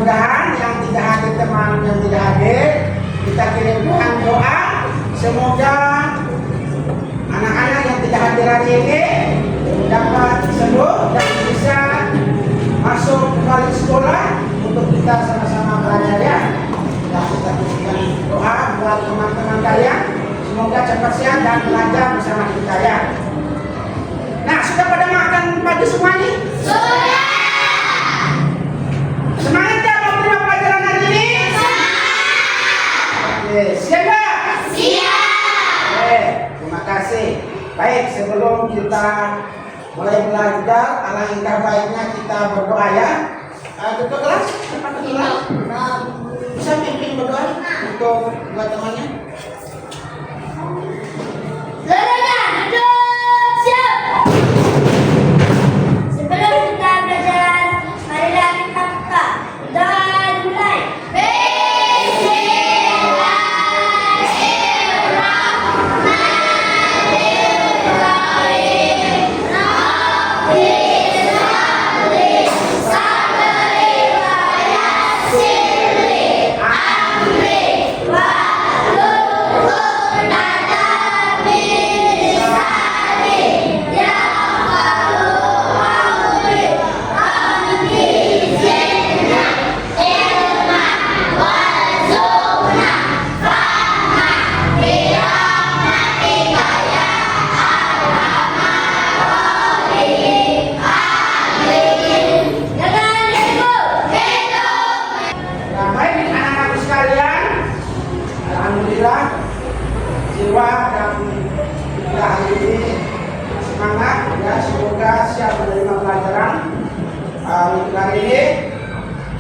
mudah-mudahan yang tidak hadir, teman yang tidak hadir, kita kirimkan doa semoga anak-anak yang tidak hadir hari ini dapat sembuh dan bisa masuk kembali sekolah untuk kita sama-sama belajar ya. Dan kita berikan doa buat teman-teman kalian, semoga cepat sehat dan belajar bersama kita ya. Nah, sudah pada makan pagi semuanya? Sudah. Semangat ya mau terima pelajaran hari ini? Oke, siap nggak? Siap. Oke, terima kasih. Baik, sebelum kita mulai belajar, alangkah baiknya kita berdoa ya. Ketua kelas, cepat ke kelas. Bisa pimpin berdoa untuk buat temannya. Sebelum kita belajar, marilah kita buka dan mulai. Jiwa dan kita hari ini semangat ya, semoga siap menerima pelajaran untuk hari ini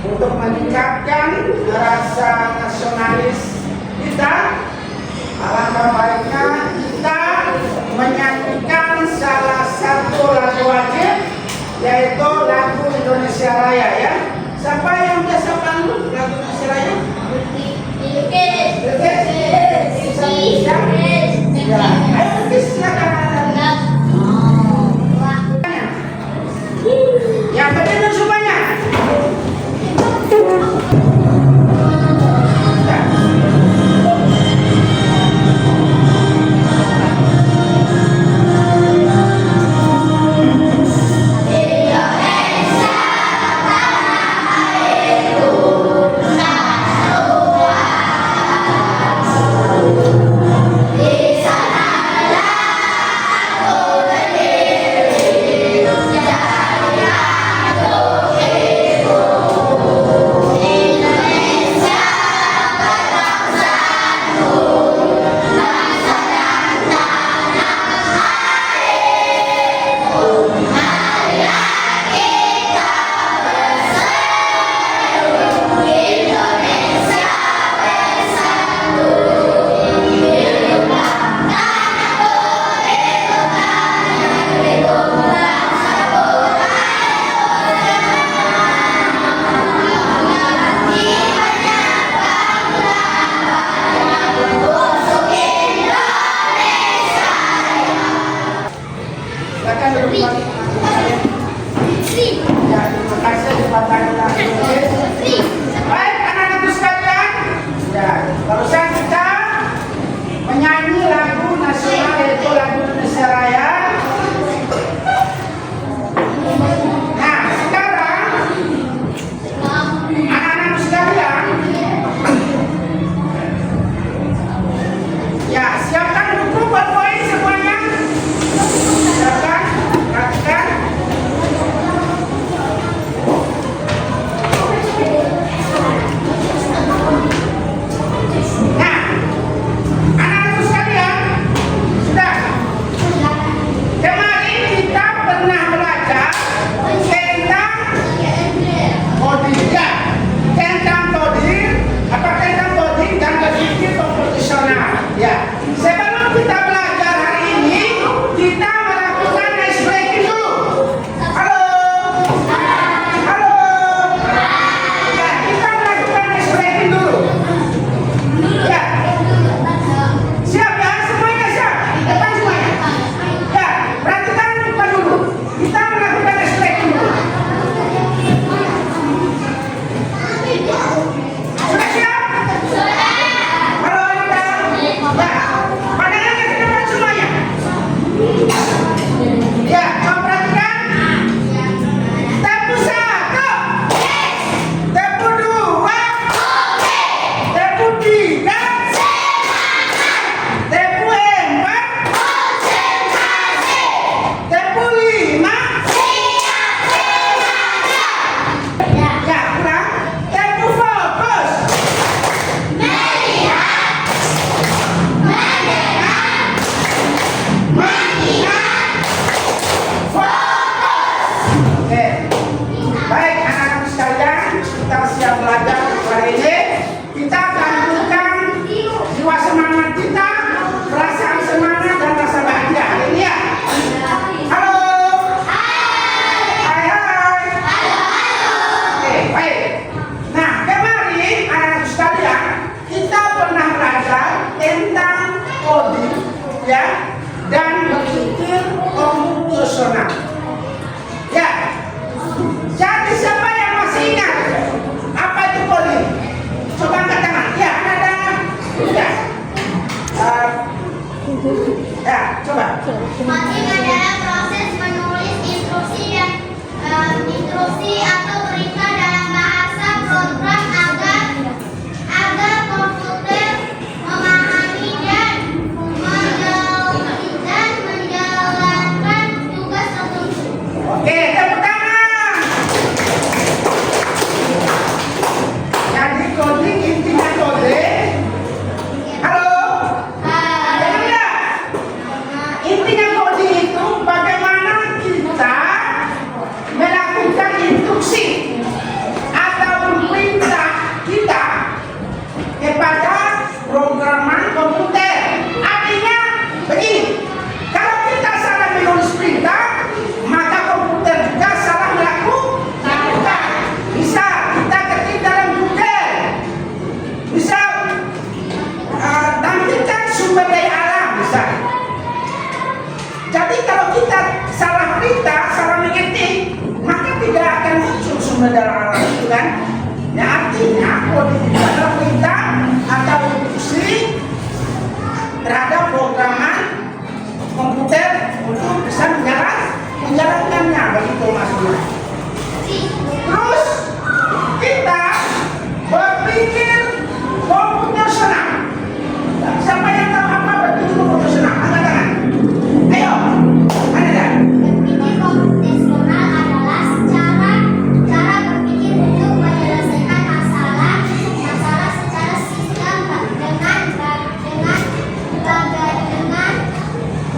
untuk meningkatkan rasa nasionalis kita. Alangkah baiknya kita menyanyikan salah satu lagu wajib, yaitu lagu Indonesia Raya ya. Siapa yang biasa panggil lagu Indonesia Raya? Ya, ayo silakan. Yang benar semuanya. Baik anak-anakku sekalian, ya, barusan kita menyanyi lagu nasional yaitu lagu Indonesia Raya. Nah, sekarang anak-anakku sekalian, ya, siapkan buku buat poin semuanya. Siapkan, perhatikan. Ya, coba. Coding adalah proses menulis instruksi atau perintah dalam bahasa program agar komputer memahami dan menjalankan tugas tertentu. Oke, tepuk tangan. Jadi coding, intinya coding. Halo. Dengar nggak? Intinya coding itu bagaimana kita melakukan instruksi atau perintah kita kepada programan komputer. Artinya begini, kalau kita salah menulis perintah, maka komputer juga salah melakukan. Misal kita ketik dalam Google, misal tampilkan sumber daya alam, misal. Jadi kalau kita salah perintah, salah mengetik, maka tidak akan muncul sumber daya alam itu kan. Ya, artinya coding itu adalah perintah atau instruksi terhadap programan komputer untuk bisa menjalankannya, begitu maksudnya. Terus kita berpikir komputasional. Siapa yang tahu apa berpikir komputasional? Angkat tangan. Ayo, ada tak? Berpikir komputasional adalah cara berpikir untuk menyelesaikan masalah secara sistem dengan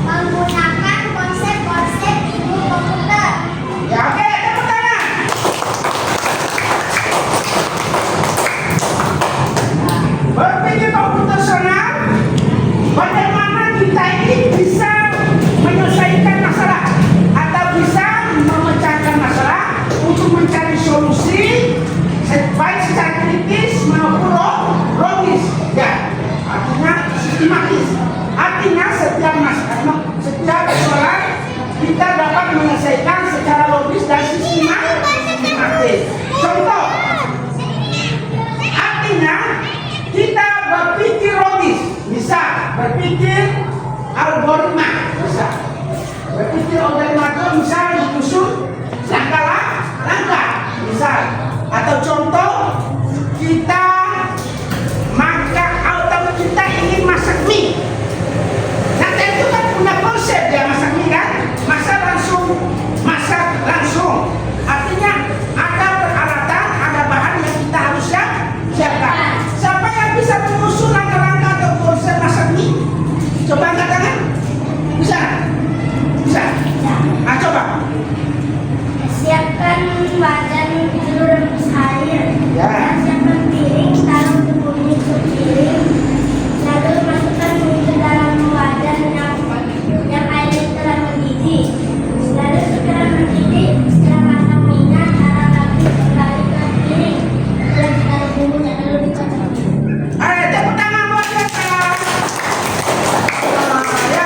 menggunakan konsep-konsep ilmu komputer. Ya, oke, tepuk tangan. Berpikir komputasional, bagaimana kita ini bisa menyelesaikan masalah atau bisa memecahkan masalah untuk mencari solusi baik secara kritis maupun logis. Ya, artinya sistematis. Artinya setiap persoalan kita dapat menyelesaikan secara logis dan sistematis. Contoh, artinya kita berpikir logis, bisa berpikir algoritma, bisa berpikir algoritma itu bisa disusun langkah, bisa. Atau contoh, kita ingin masak mie. Nah, itu kan punya konsep ya, masak mie kan, masak langsung. Artinya ada peralatan, ada bahan yang kita harus siapkan. Siapa yang bisa menyusun langkah-langkah atau konsep masak mie? Coba angkat tangan. Bisa? Nah, coba. Siapkan wajan telur rebus air. Ya. Dan siapkan piring, taruh tepungnya ke piring. Lalu masukkan mie ke dalam wajan yang airnya telah mendidih. Lalu setelah mendidih, setelah matang minyak, taruh lagi kembali ke piring. Setelah ditaruh bumbunya lalu dikocok. Ayo, tepuk tangan buat mereka. Ya,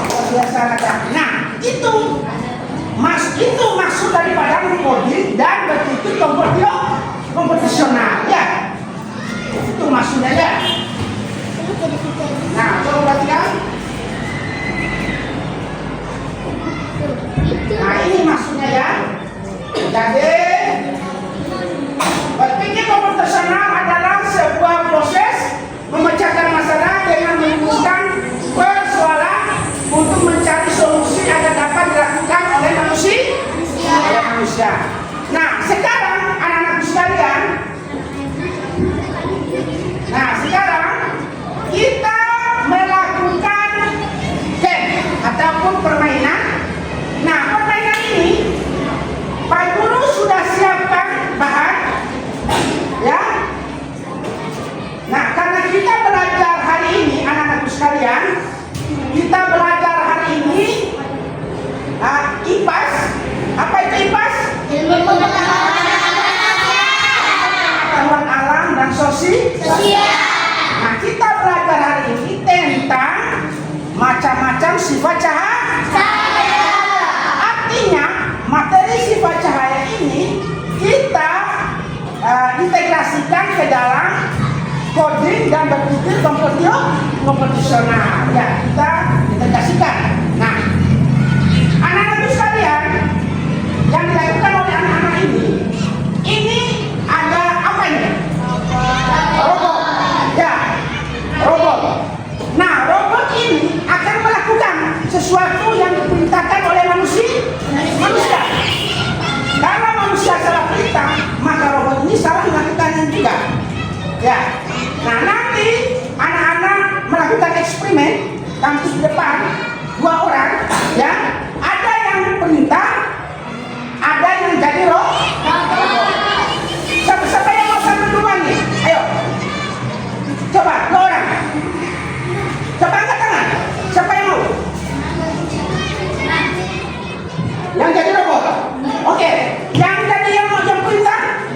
luar biasa aja. Nah, itu maksud daripada coding dan berpikir komputasional. Ya, itu maksudnya ya. Nah, coba perhatikan. Nah, ini maksudnya ya. Jadi, berpikir komputasional adalah sebuah proses memecahkan masalah dengan merumuskan persoalan untuk mencari solusi agar dapat dilakukan oleh manusia. Nah, sekarang anak-anakku sekalian, kita melakukan game ataupun permainan. Nah, permainan ini Pak Guru sudah siapkan bahan, ya. Nah, karena kita belajar hari ini, anak-anakku sekalian, kita belajar hari ini IPAS. Apa itu IPAS? Ilmu Pengetahuan alam dan sosial. Nah, kita belajar hari ini tentang macam-macam sifat cahaya. Artinya, materi sifat cahaya ini kita integrasikan ke dalam coding dan berpikir komputasional. Ya, kita sesuatu yang diperintahkan oleh manusia. Kalau manusia salah perintah, maka robot ini salah melakukannya juga. Ya. Nah, nanti anak-anak melakukan eksperimen kampus di depan, 2 orang, ya. Ada yang perintah, ada yang jadi robot. Siapa yang mau sampai duluan nih? Ayo. Coba, 2 orang. Coba angkat tangan. Siapa yang mau? Yang jadi robot. Oke. Yang perintah?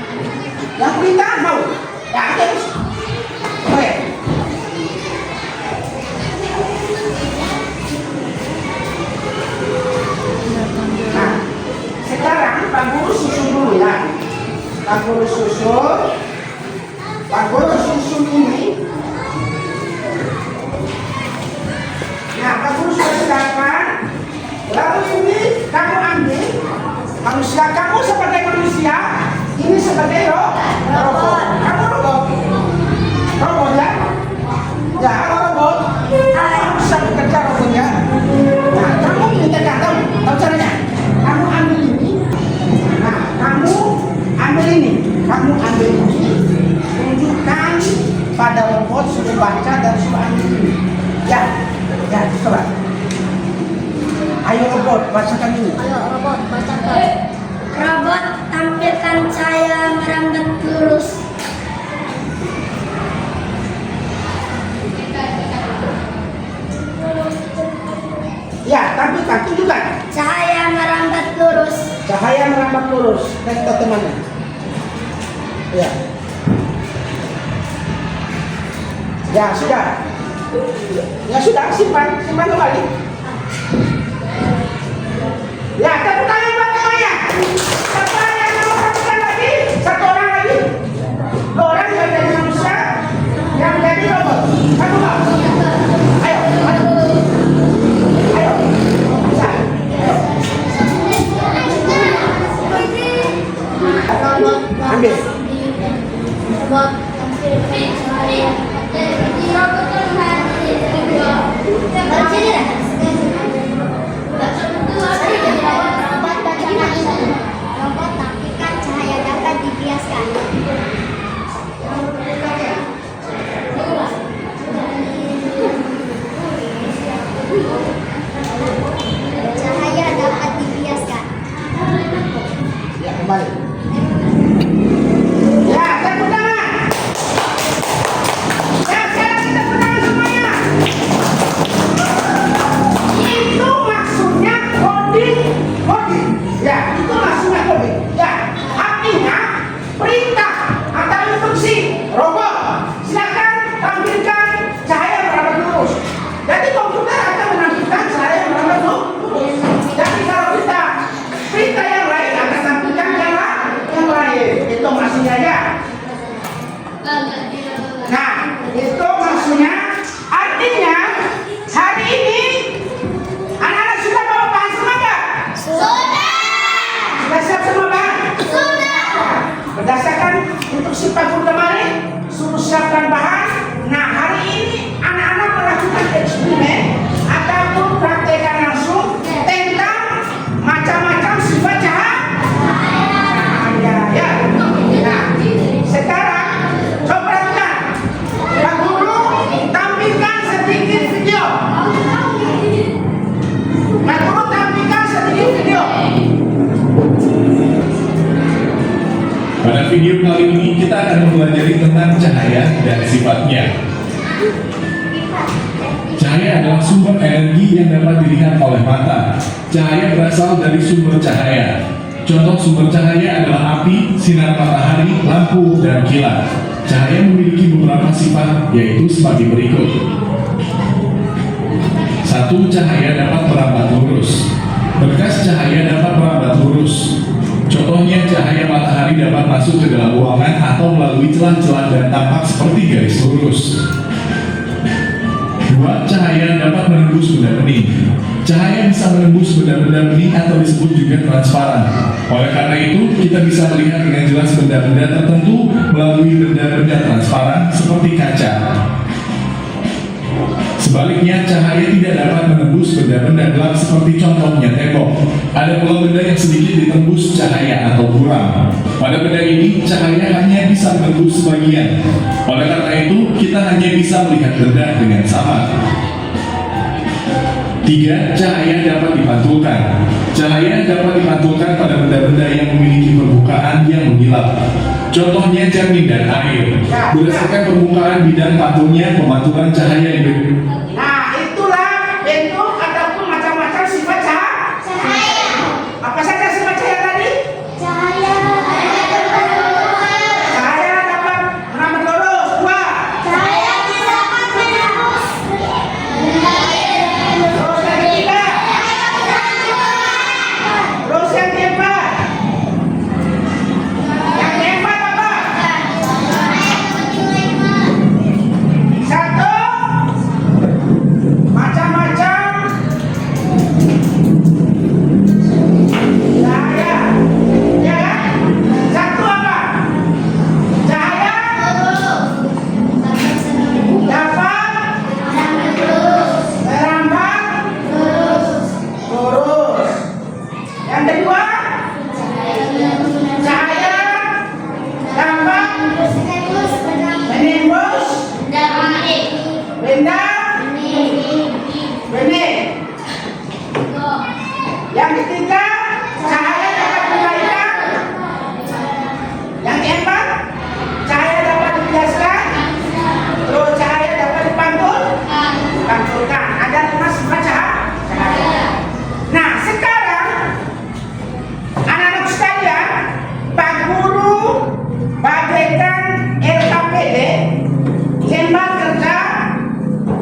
Yang perintah mau? Ya, oke. Oke. Nah, sekarang Pak Guru susun dulu ya. Pak Guru susun ini. Nah, Pak Guru sudah silakan. Lalu ini kamu ambil manusia, kamu sebagai manusia, ini sebagai robot. Kamu robot ya? Ya, robot. Kamu bisa bekerja robotnya. Nah, kamu minta tahu caranya. Kamu ambil ini. Nah, kamu ambil ini. Tunjukkan pada robot, suruh baca dan suruh ambil ini. Ya, coba. Ayo robot, bacakan ini. Ayo robot, bacakan. Robot, tampilkan cahaya merambat lurus. Ya, tampilkan, tunjukkan. Cahaya merambat lurus. Cahaya merambat lurus. Kita temannya. Ya. Ya, sudah. Ya sudah, simpan kembali. Ya, tepuk tangan buat semuanya. Siapa yang mau lakukan lagi? 1 orang lagi. 2 orang yang jadi manusia, yang jadi robot. Kamu mau? Ayo. Bisa. Ambil. Robot, tampilkan cahaya. Robot bacakan ini. Robot tampilkan cahaya dapat dibiaskan. Cahaya dapat dibiaskan. Ya, kembali. Ya, tepuk tangan. Ya, sekarang kita tepuk tangan semuanya. Itu maksudnya coding. Ya, itu maksudnya coding. Ya, artinya perintah atau instruksi robot. Silakan tampilkan cahaya merambat lurus. Jadi komputer akan menampilkan cahaya merambat lurus. Jadi kalau kita perintah yang lain akan tampilkan yang lain. Itu maksudnya ya. Nah, itu maksudnya artinya hari ini anak-anak sudah bawa bahan semua nggak? Sudah siap semua bahan? Berdasarkan instruksi Pak Guru kemarin, suruh siapkan bahan. Nah, hari ini anak-anak melakukan eksperimen ataupun praktekan langsung tentang macam-macam sifat cahaya. Ya. Nah, sekarang coba lihat. Pak Guru tampilkan sedikit video. Pak Guru tampilkan sedikit video. Pada video kali ini kita akan mempelajari tentang cahaya dan sifatnya. Cahaya adalah sumber energi yang dapat dilihat oleh mata. Cahaya berasal dari sumber cahaya. Contoh sumber cahaya adalah api, sinar matahari, lampu, dan kilat. Cahaya memiliki beberapa sifat, yaitu sebagai berikut. 1. Cahaya dapat merambat lurus. Berkas cahaya dapat merambat lurus. Contohnya cahaya matahari dapat masuk ke dalam ruangan atau melalui celah-celah dan tampak seperti garis lurus. 2. Cahaya dapat menembus benda bening. Cahaya bisa menembus benda-benda bening atau disebut juga transparan. Oleh karena itu, kita bisa melihat dengan jelas benda-benda tertentu melalui benda-benda transparan seperti kaca. Sebaliknya, cahaya tidak dapat menembus benda-benda gelap seperti contohnya tembok. Ada pula benda yang sedikit ditembus cahaya atau buram. Pada benda ini, cahaya hanya bisa menembus sebagian. Oleh karena itu, kita hanya bisa melihat benda dengan sama. 3. Cahaya dapat dipantulkan. Cahaya dapat dipantulkan pada benda-benda yang memiliki permukaan yang mengilap. Contohnya cermin dan air. Berdasarkan permukaan bidang pantulnya, pemantulan cahaya diberi. Nah, itulah bentuk ataupun macam-macam sifat cahaya. Apa saja sifat cahaya tadi? Cahaya Cahaya dapat merambat lurus. 2. Cahaya tidak dapat menembus Terus yang ketiga. Terus yang keempat. Yang keempat apa? 1. Macam-macam cahaya. Ya kan? 1 apa? Cahaya dapat merambat lurus. Yang kedua, cahaya dapat menembus benda benih. Yang ketiga, cahaya dapat memberikan. Yang keempat, cahaya dapat dibiaskan. Terus cahaya dapat dipantulkan. Ada 5 sifat cahaya. Nah, sekarang anak-anak sekalian, Pak Guru bagaikan LKPD, lembar kerja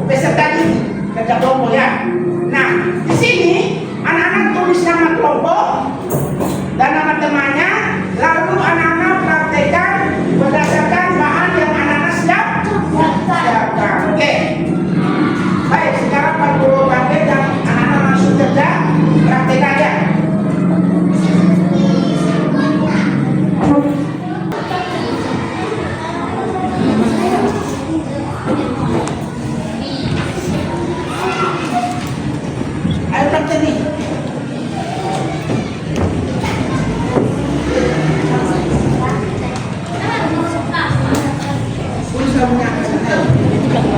peserta didik, kerja kelompok ya. Nah, di sini anak-anak tulis nama kelompok dan nama temannya, lalu anak-anak praktekkan berdasarkan bahan yang anak-anak siapkan. Oke. Baik, sekarang Pak Guru praktek dan anak-anak langsung kerja, praktek aja. Ayo praktek nih. Tulis namanya. Tulis namanya.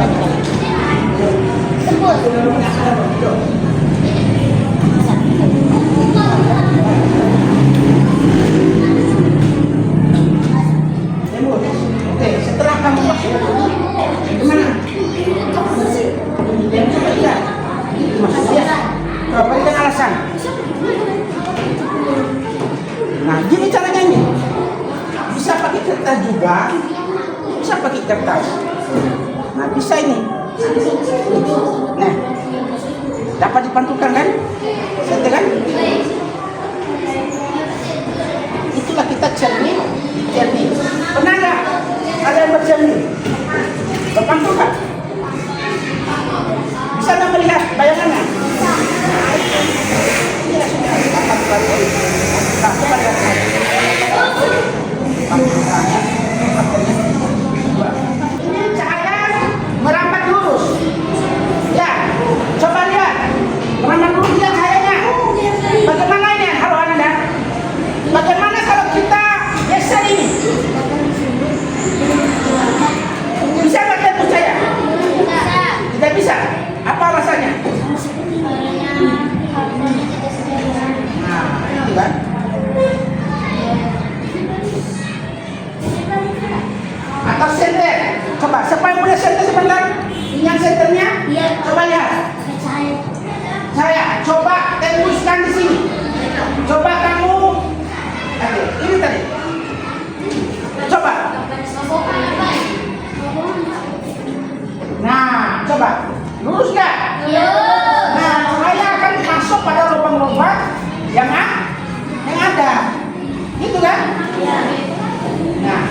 Oke, setelah kamu gimana? Yang ketiga, maksudnya, berikan alasan. Nah, gini caranya ini. Bisa pakai kertas juga, bisa pakai kertas. Nah, bisa ini. Nah, dapat dipantulkan kan? Santai kan? Itulah kita cermin. Pernah nggak ada yang bercermin? Berpantulkan? Bisa nggak melihat bayangannya? Inilah sudah dapat pantulkan. Nah, coba lihat. Cahaya merambat lurus. Ya, coba lihat. Merambat lurus lihat cahayanya. Bagaimana ini? Halo Ananda. Bagaimana kalau kita geser ini? Bisa nggak tembus cahaya? Tidak bisa. Apa alasannya? Nah, itu kan. Atau senter. Coba, siapa yang punya senter sebentar? Yang senternya? Coba lihat. Saya coba tembuskan di sini. Coba kamu. Oke, ini tadi. Coba. Nah, coba. Lurus nggak? Nah, cahaya akan masuk pada lubang-lubang yang ada. Gitu kan? Nah,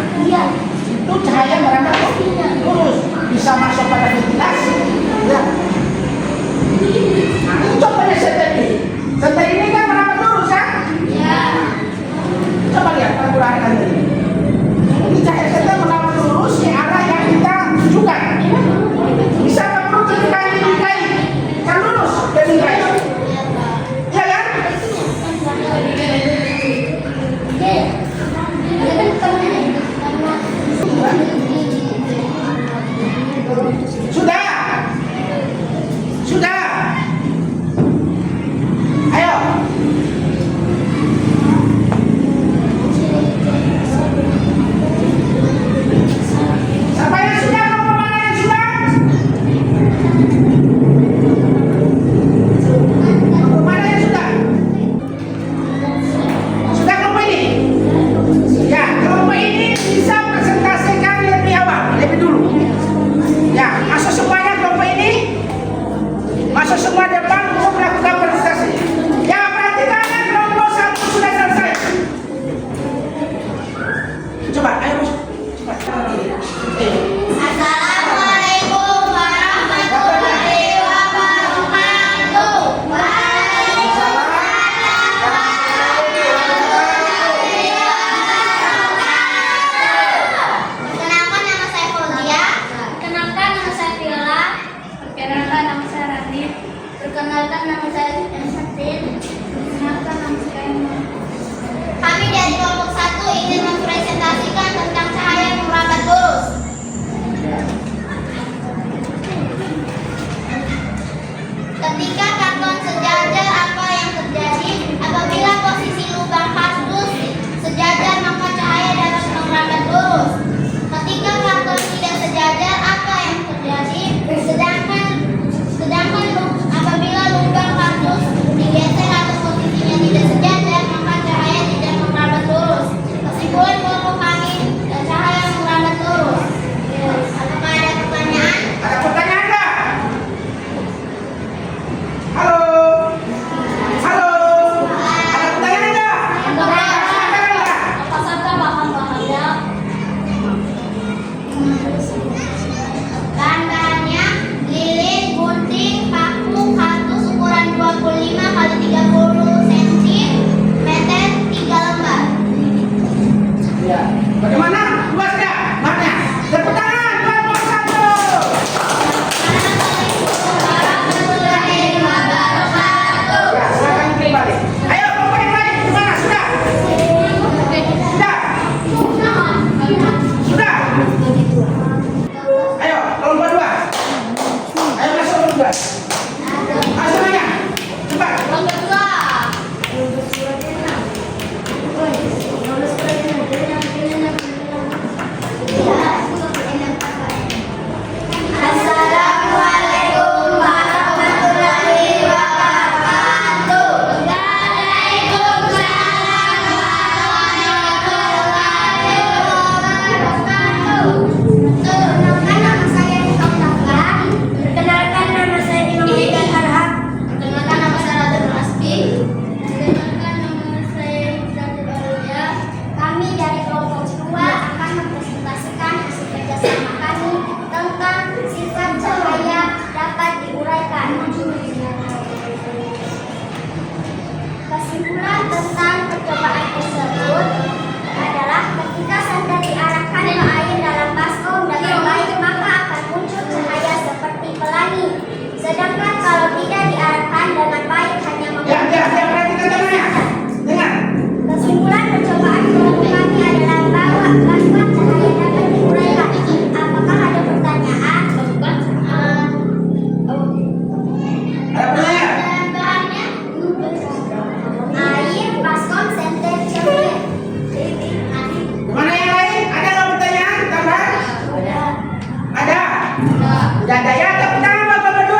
itu cahaya merambat lurus, bisa masuk pada ventilasi. Ya. Nah, ini contohnya senter ini. Senter ini kan merambat lurus kan? Coba lihat pergerakan ini. Ini cahaya senter merambat lurus ke arah yang kita tujukan. Bisa nggak perlu tunjukkan ini? Masuk semua depan untuk melakukan presentasi. Ya, perhatikannya kelompok 1 sudah selesai. Coba, ayo masuk. Coba. Assalamualaikum warahmatullahi wabarakatuh. Perkenalkan, nama saya Fauzia. Perkenalkan, nama saya Viola. Perkenalkan, nama saya Radit. Perkenalkan, nama saya Ensatin. Perkenalkan, nama saya Emma. Kami dari kelompok 1 ingin mempresentasikan tentang cahaya yang merambat lurus. Ketika karton sejajar, apa yang terjadi? Apabila posisi lubang kardus sejajar, maka cahaya dapat merambat lurus. Ketika karton tidak sejajar, apa yang terjadi? Sedangkan apabila lubang kardus digeser atau posisinya tidak sejajar, maka cahaya tidak merambat lurus. Kesimpulan kelompok kami, cahaya merambat lurus. Apakah ada pertanyaan? Ada pertanyaan nggak? Halo? Halo? Ada pertanyaan nggak? Silakan nggak? Apa saja bahan-bahannya? Bahan-bahannya lilin, gunting, paku, kartus ukuran 25 x 30 cm, 3 lembar. Ya. Bagaimana? Luas nggak? Maknya? Tepuk tangan kelompok 1. Warahmatullahi wabarakatuh. Ya, silakan kembali. Ayo, kelompok yang lain gimana? Sudah? Sudah? Sudah? Ayo, kelompok 2. Ayo masuk kelompok 2. Masuk semuanya. Cepat. Assalamualaikum warahmatullahi wabarakatuh. Waalaikumsalam warahmatullahi wabarakatuh. Perkenalkan, nama saya Nisa Mustafa. Perkenalkan, nama saya Imam Hidayat Arham. Perkenalkan, nama saya Radul Asbi. Perkenalkan, nama saya Izzati Baruja. Kami dari kelompok 2 akan mempresentasikan hasil kerjasama kami tentang sifat cahaya dapat diuraikan. Kesimpulan tentang percobaan tersebut adalah ketika senter diarahkan ke air dalam baskom dengan baik, maka akan muncul cahaya seperti pelangi. Sedangkan kalau tidak diarahkan dengan baik, hanya Ya, perhatikan temannya. Dengar. Kesimpulan percobaan kelompok kami adalah bahwa cahaya dapat diuraikan. Apakah ada pertanyaan? Ada pertanyaan? Bahan-bahannya air, baskom, senter, cermin. Gimana yang lain? Ada nggak pertanyaan? Tambahan? Ada? Tidak ada ya? Tepuk tangan buat Bapak 2.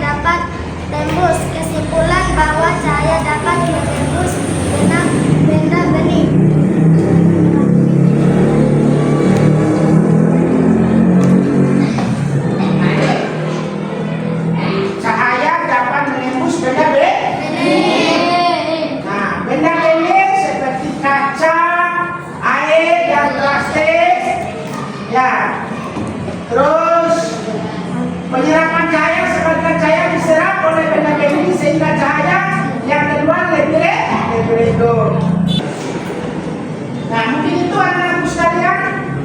dapat tembus. Kesimpulan bahwa cahaya dapat menembus benda bening. Cahaya dapat menembus benda bening. Nah, benda bening seperti kaca, air, dan plastik. Ya. Terus penyerapan cahaya sebagai cahaya diserap oleh benda bening sehingga cahaya yang keluar lebih redup. Nah, mungkin itu anak-anakku sekalian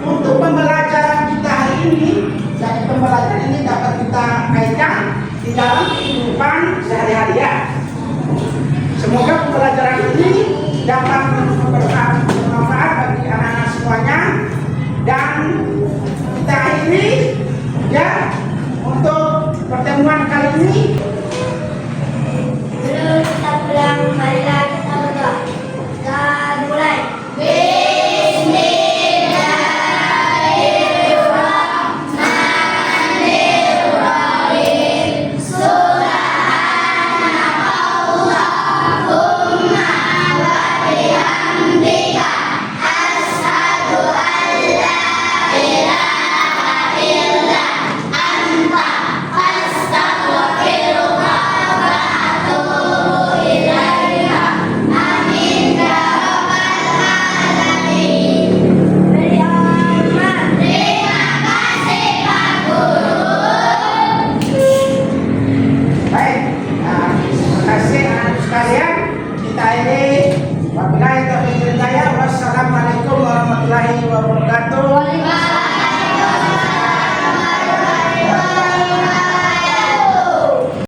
untuk pembelajaran kita hari ini. Jadi pembelajaran ini dapat kita kaitkan di dalam kehidupan sehari-hari ya. Semoga pembelajaran ini dapat bermanfaat bagi anak-anak semuanya, dan kita akhiri ya untuk pertemuan kali ini. Dulu kita pulang, marilah kita berdoa. Dan mulai. Baik, terima kasih anak-anak sekalian. Kita ini wabillahi taufiq wal hidayah. Wassalamualaikum warahmatullahi wabarakatuh.